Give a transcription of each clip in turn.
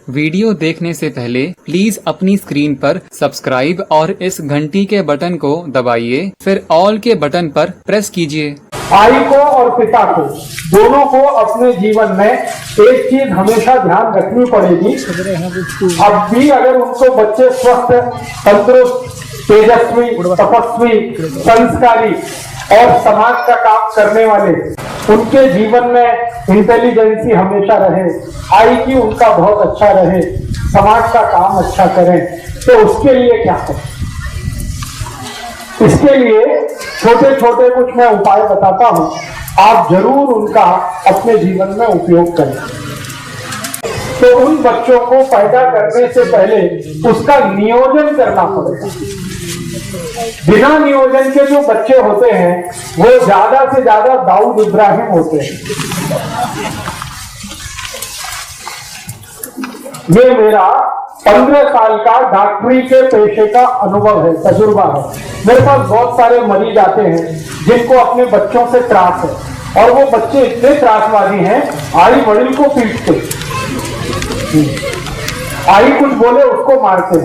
Video देखने से पहले प्लीज अपनी स्क्रीन पर सब्सक्राइब और इस घंटी के बटन को दबाइए, फिर ऑल के बटन पर प्रेस कीजिए। भाई को और पिता को दोनों को अपने जीवन में एक चीज हमेशा ध्यान रखनी पड़ेगी। अब भी अगर उनको बच्चे स्वस्थ, तंदुरुस्त, तेजस्वी, तपस्वी, संस्कारी और समाज का काम करने वाले, उनके जीवन में इंटेलिजेंसी हमेशा रहे, IQ उनका बहुत अच्छा रहे, समाज का काम अच्छा करें, तो उसके लिए क्या करें? इसके लिए छोटे छोटे कुछ मैं उपाय बताता हूं, आप जरूर उनका अपने जीवन में उपयोग करें। तो उन बच्चों को पैदा करने से पहले उसका नियोजन करना पड़ेगा। बिना नियोजन के जो बच्चे होते हैं वो ज्यादा से ज्यादा दाऊद इब्राहिम होते हैं। ये मेरा 15 साल का डॉक्टरी के पेशे का अनुभव है, तजुर्बा है। मेरे पास बहुत सारे मरीज आते हैं जिनको अपने बच्चों से त्रास है, और वो बच्चे इतने त्रासवादी हैं, आई वड़िल को पीटते, आई कुछ बोले उसको मारते,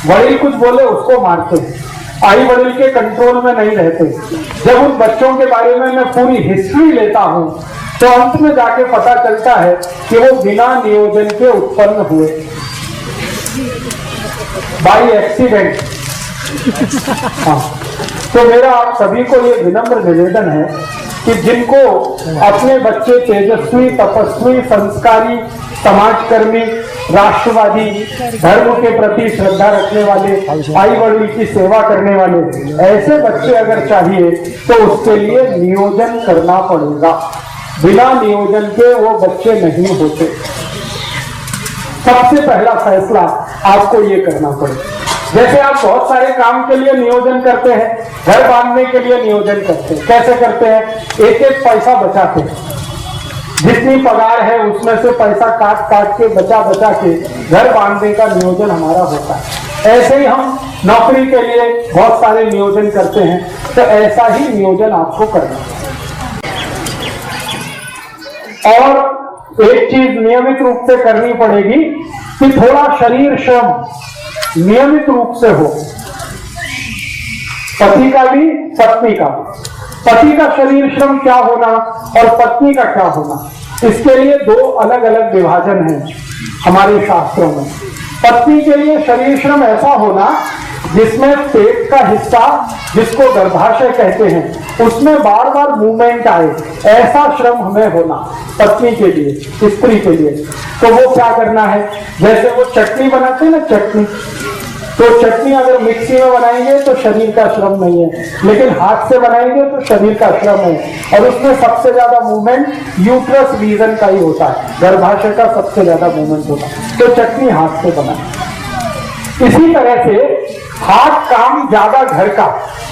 वड़िल कुछ बोले उसको मारते, आई वड़िल के कंट्रोल में नहीं रहते। जब उन बच्चों के बारे में मैं पूरी हिस्ट्री लेता हूं तो अंत में जाके पता चलता है कि वो बिना नियोजन के उत्पन्न हुए, बाई एक्सीडेंट। हाँ, तो मेरा आप सभी को ये विनम्र निवेदन है कि जिनको अपने बच्चे तेजस्वी, तपस्वी, संस्कारी, समाजकर्मी, राष्ट्रवादी, धर्म के प्रति श्रद्धा रखने वाले, भाई बड़ी की सेवा करने वाले, ऐसे बच्चे अगर चाहिए तो उसके लिए नियोजन करना पड़ेगा। बिना नियोजन के वो बच्चे नहीं होते। सबसे पहला फैसला आपको ये करना पड़ेगा। जैसे आप बहुत सारे काम के लिए नियोजन करते हैं, घर बांधने के लिए नियोजन करते हैं। कैसे करते हैं? एक एक पैसा बचाते हैं, जितनी पगार है उसमें से पैसा काट काट के बचा बचा के घर बांधने का नियोजन हमारा होता है। ऐसे ही हम नौकरी के लिए बहुत सारे नियोजन करते हैं, तो ऐसा ही नियोजन आपको करना है। और एक चीज नियमित रूप से करनी पड़ेगी कि थोड़ा शरीर श्रम नियमित रूप से हो, पति का भी, पत्नी का भी। पति का शरीर श्रम क्या होना और पत्नी का क्या होना, इसके लिए दो अलग अलग विभाजन हैं हमारे शास्त्रों में। पत्नी के लिए शरीर श्रम ऐसा होना जिसमें पेट का हिस्सा, जिसको गर्भाशय कहते हैं, उसमें बार बार मूवमेंट आए, ऐसा श्रम हमें होना पत्नी के लिए, स्त्री के लिए। तो वो क्या करना है? जैसे वो चटनी बनाते हैं ना, चटनी, तो चटनी अगर मिक्सी में बनाएंगे तो शरीर का श्रम नहीं है, लेकिन हाथ से बनाएंगे तो शरीर का श्रम है। और उसमें सबसे ज्यादा मूवमेंट यूट्रस रीजन का ही होता है, गर्भाशय का सबसे ज्यादा मूवमेंट होता है। तो चटनी हाथ से बनाए। इसी तरह से हाथ काम ज्यादा घर का,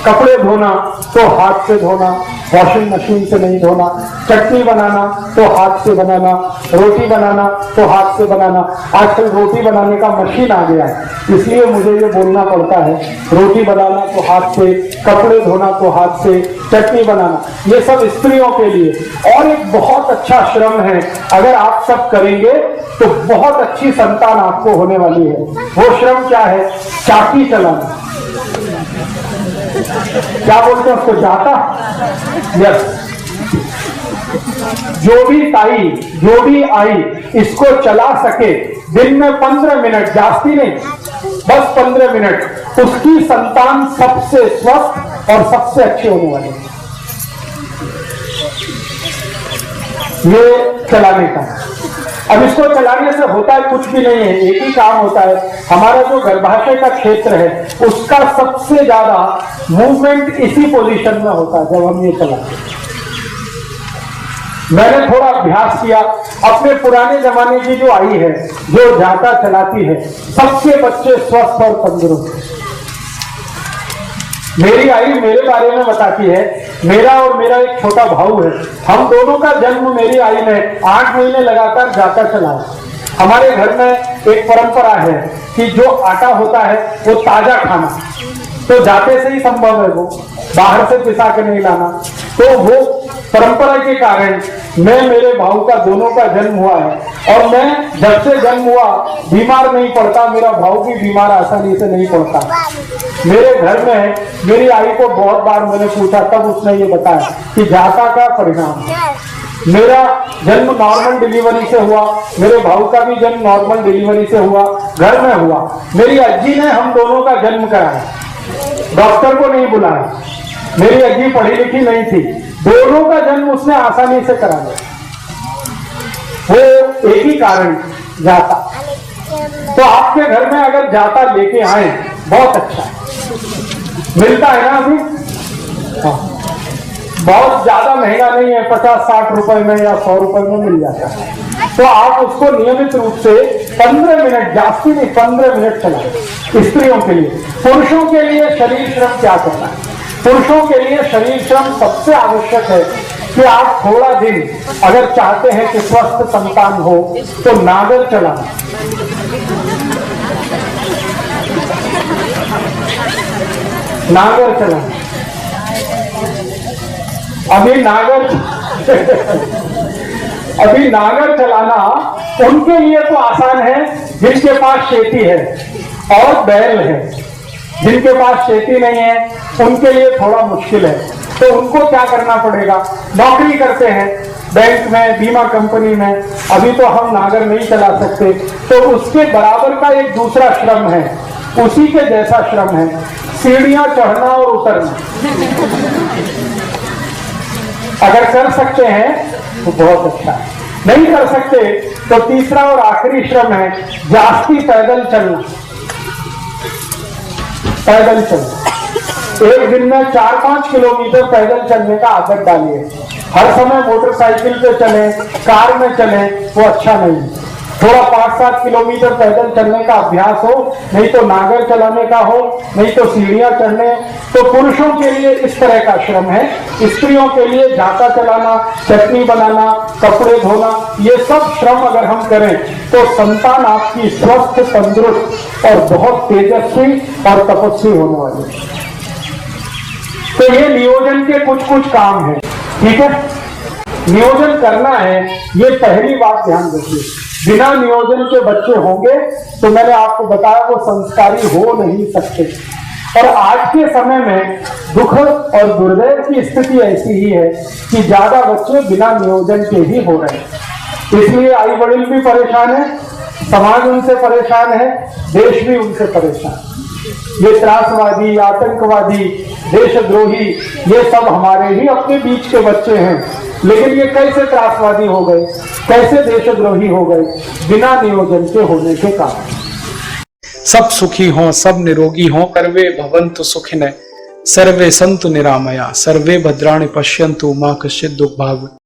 कपड़े धोना तो हाथ से धोना, वॉशिंग मशीन से नहीं धोना, चटनी बनाना तो हाथ से बनाना, रोटी बनाना तो हाथ से बनाना। आजकल रोटी बनाने का मशीन आ गया है, इसलिए मुझे ये बोलना पड़ता है, रोटी बनाना तो हाथ से, कपड़े धोना तो हाथ से, चटनी बनाना, ये सब स्त्रियों के लिए। और एक बहुत अच्छा श्रम है, अगर आप सब करेंगे तो बहुत अच्छी संतान आपको होने वाली है। वो श्रम क्या है? चाकी चलाना। क्या बोलते हैं उसको? जाता। यस। जो भी ताई, जो भी आई इसको चला सके दिन में 15 मिनट, जास्ती नहीं, बस 15 मिनट, उसकी संतान सबसे स्वस्थ और सबसे अच्छी होने वाली है। ये चलाने का। अब इसको चलाने से होता है कुछ भी नहीं है, एक ही काम होता है। हमारा जो गर्भाशय का क्षेत्र है उसका सबसे ज्यादा मूवमेंट इसी पोजीशन में होता है जब हम ये चलाते हैं। मैंने थोड़ा अभ्यास किया, अपने पुराने जमाने की जो आई है, जो जाता चलाती है, सबके बच्चे स्वस्थ और तंदुरुस्त। मेरी आई मेरे बारे में बताती है, मेरा और मेरा एक छोटा भाऊ है, हम दोनों का जन्म मेरी आई ने 8 महीने लगातार जाता चलाया। हमारे घर में एक परंपरा है कि जो आटा होता है वो ताजा खाना, तो जाते से ही संभव है, वो बाहर से पिसा के नहीं लाना। तो वो परंपरा के कारण मैं मेरे भाऊ का दोनों का जन्म हुआ है और मैं जब से जन्म हुआ बीमार नहीं पड़ता, मेरा भाऊ भी बीमार आसानी से नहीं पड़ता। मेरे घर में मेरी आई को बहुत बार मैंने पूछा, तब उसने ये बताया कि जाता का परिणाम। मेरा जन्म नॉर्मल डिलीवरी से हुआ, मेरे भाऊ का भी जन्म नॉर्मल डिलीवरी से हुआ, घर में हुआ। मेरी अज्जी ने हम दोनों का जन्म कराया, डॉक्टर को नहीं बुलाया। मेरी अज्जी पढ़ी लिखी नहीं थी, दोनों का जन्म उसने आसानी से करा लिया। वो एक ही कारण, जाता। तो आपके घर में अगर जाता लेके आए बहुत अच्छा है, मिलता है ना अभी। हाँ, बहुत ज्यादा महंगा नहीं है, 50-60 रुपए में या 100 रुपए में मिल जाता है। तो आप उसको नियमित रूप से 15 मिनट, जास्ती नहीं 15 मिनट चलाएं। स्त्रियों के लिए, पुरुषों के लिए शरीर श्रम क्या करना है? पुरुषों के लिए शरीर श्रम सबसे आवश्यक है कि आप थोड़ा दिन अगर चाहते हैं कि स्वस्थ संतान हो तो नागर चलाना। नागर चलाना, अभी नागर चलाना उनके लिए तो आसान है जिनके पास खेती है और बैल है। जिनके पास खेती नहीं है उनके लिए थोड़ा मुश्किल है। तो उनको क्या करना पड़ेगा? नौकरी करते हैं बैंक में, बीमा कंपनी में, अभी तो हम नागर नहीं चला सकते, तो उसके बराबर का एक दूसरा श्रम है, उसी के जैसा श्रम है, सीढ़ियां चढ़ना और उतरना। अगर कर सकते हैं तो बहुत अच्छा है, नहीं कर सकते तो तीसरा और आखिरी श्रम है जास्ती पैदल चलना। पैदल चलना, एक दिन में 4-5 किलोमीटर पैदल चलने का आदत डालिए। हर समय मोटरसाइकिल पे चलें, कार में चलें, वो अच्छा नहीं। थोड़ा 5-7 किलोमीटर पैदल चलने का अभ्यास हो, नहीं तो नागर चलाने का हो, नहीं तो सीढ़ियां चढ़ने। तो पुरुषों के लिए इस तरह का श्रम है, स्त्रियों के लिए जाता चलाना, चटनी बनाना, कपड़े धोना, ये सब श्रम अगर हम करें तो संतान आपकी स्वस्थ, तंदुरुस्त और बहुत तेजस्वी और तपस्वी होने वाली है। तो ये नियोजन के कुछ काम है, ठीक है। नियोजन करना है, ये पहली बात ध्यान रखिए। बिना नियोजन के बच्चे होंगे तो मैंने आपको बताया वो संस्कारी हो नहीं सकते। और आज के समय में दुख और दुर्दैव की स्थिति ऐसी ही है कि ज्यादा बच्चे बिना नियोजन के ही हो रहे हैं। इसलिए आई बड़िल भी परेशान है, समाज उनसे परेशान है, देश भी उनसे परेशान है। ये त्रासवादी, आतंकवादी, देशद्रोही, ये सब हमारे ही अपने बीच के बच्चे हैं। लेकिन ये कैसे त्रासवादी हो गए, कैसे देशद्रोही हो गए? बिना नियोजन के होने के कारण। सब सुखी हों, सब निरोगी हों, सर्वे भवन्तु सुखिनः, सर्वे सन्तु निरामया, सर्वे भद्राणि पश्यन्तु, मा कश्चित् दुःखभाग्।